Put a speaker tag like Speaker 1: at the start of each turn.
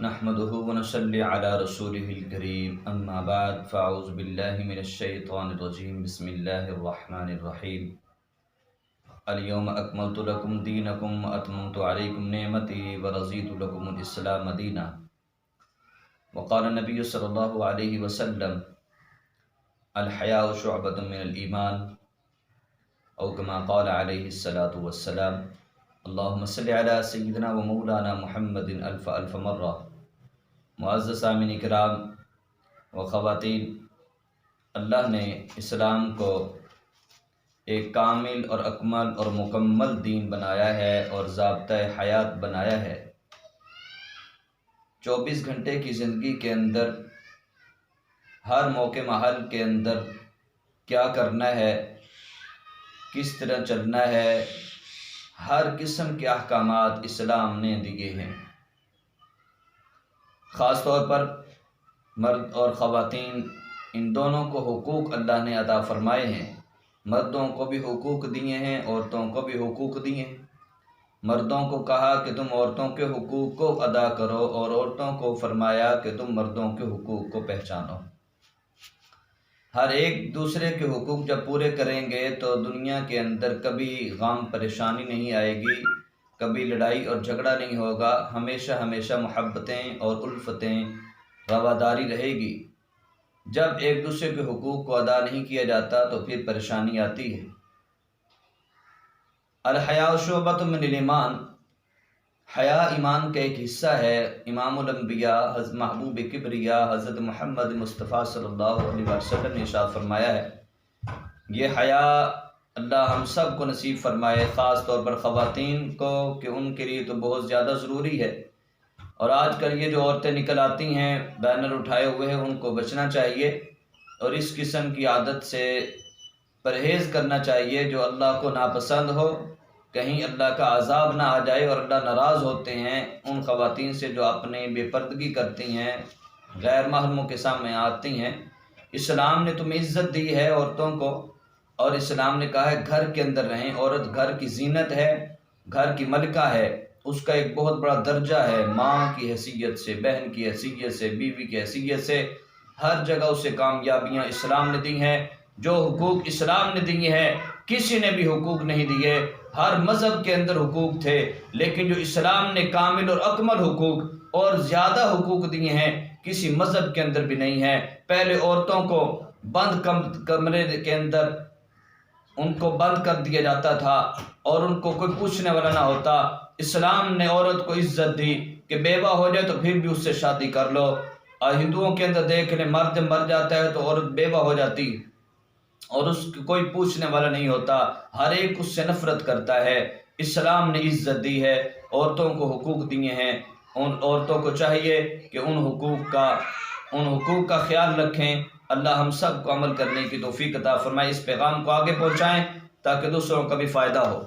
Speaker 1: نحمده ونصلي على رسوله الكريم اما بعد فاعوذ بالله من الشيطان الرجيم بسم الله الرحمن الرحيم اليوم اكملت لكم دينكم واتممت عليكم نعمتي ورضيت لكم الاسلام دينا وقال النبي صلى الله عليه وسلم الحياء شعبة من الإيمان او كما قال عليه الصلاة والسلام اللهم صل على سيدنا ومولانا محمد الف مرہ۔ معزز سامعین کرام و خواتین، اللہ نے اسلام کو ایک کامل اور اکمل اور مکمل دین بنایا ہے اور ضابطۂ حیات بنایا ہے۔ 24 گھنٹے کی زندگی کے اندر ہر موقع محل کے اندر کیا کرنا ہے، کس طرح چلنا ہے، ہر قسم کے احکامات اسلام نے دیے ہیں۔ خاص طور پر مرد اور خواتین ان دونوں کو حقوق اللہ نے عطا فرمائے ہیں۔ مردوں کو بھی حقوق دیے ہیں، عورتوں کو بھی حقوق دیے ہیں۔ مردوں کو کہا کہ تم عورتوں کے حقوق کو ادا کرو اور عورتوں کو فرمایا کہ تم مردوں کے حقوق کو پہچانو۔ ہر ایک دوسرے کے حقوق جب پورے کریں گے تو دنیا کے اندر کبھی غم پریشانی نہیں آئے گی، کبھی لڑائی اور جھگڑا نہیں ہوگا، ہمیشہ محبتیں اور الفتیں رواداری رہے گی۔ جب ایک دوسرے کے حقوق کو ادا نہیں کیا جاتا تو پھر پریشانی آتی ہے۔ الحیاء شعبۃ من الایمان، حیا ایمان کا ایک حصہ ہے۔ امام الانبیاء حضرت محبوب کبریا حضرت محمد مصطفیٰ صلی اللہ علیہ وسلم نے ارشاد فرمایا ہے، یہ حیا اللہ ہم سب کو نصیب فرمائے، خاص طور پر خواتین کو، کہ ان کے لیے تو بہت زیادہ ضروری ہے۔ اور آج کل یہ جو عورتیں نکل آتی ہیں بینر اٹھائے ہوئے ہیں، ان کو بچنا چاہیے اور اس قسم کی عادت سے پرہیز کرنا چاہیے جو اللہ کو ناپسند ہو، کہیں اللہ کا عذاب نہ آ جائے اور اللہ ناراض ہوتے ہیں ان خواتین سے جو اپنے بے پردگی کرتی ہیں، غیر محرموں کے سامنے آتی ہیں۔ اسلام نے تمہیں عزت دی ہے عورتوں کو، اور اسلام نے کہا ہے گھر کے اندر رہیں۔ عورت گھر کی زینت ہے، گھر کی ملکہ ہے، اس کا ایک بہت بڑا درجہ ہے، ماں کی حیثیت سے، بہن کی حیثیت سے، بیوی کی حیثیت سے، ہر جگہ اسے کامیابیاں اسلام نے دی ہیں۔ جو حقوق اسلام نے دیے ہیں کسی نے بھی حقوق نہیں دیے۔ ہر مذہب کے اندر حقوق تھے، لیکن جو اسلام نے کامل اور اکمل حقوق اور زیادہ حقوق دیے ہیں کسی مذہب کے اندر بھی نہیں ہیں۔ پہلے عورتوں کو بند کمرے کے اندر ان کو بند کر دیا جاتا تھا اور ان کو کوئی پوچھنے والا نہ ہوتا۔ اسلام نے عورت کو عزت دی کہ بیوہ ہو جائے تو پھر بھی اس سے شادی کر لو۔ اور ہندوؤں کے اندر دیکھ لیں، مرد مر جاتا ہے تو عورت بیوہ ہو جاتی اور اس کو کوئی پوچھنے والا نہیں ہوتا، ہر ایک اس سے نفرت کرتا ہے۔ اسلام نے عزت دی ہے، عورتوں کو حقوق دیے ہیں۔ ان عورتوں کو چاہیے کہ ان حقوق کا خیال رکھیں۔ اللہ ہم سب کو عمل کرنے کی توفیق عطا فرمائے، اس پیغام کو آگے پہنچائیں تاکہ دوسروں کا بھی فائدہ ہو۔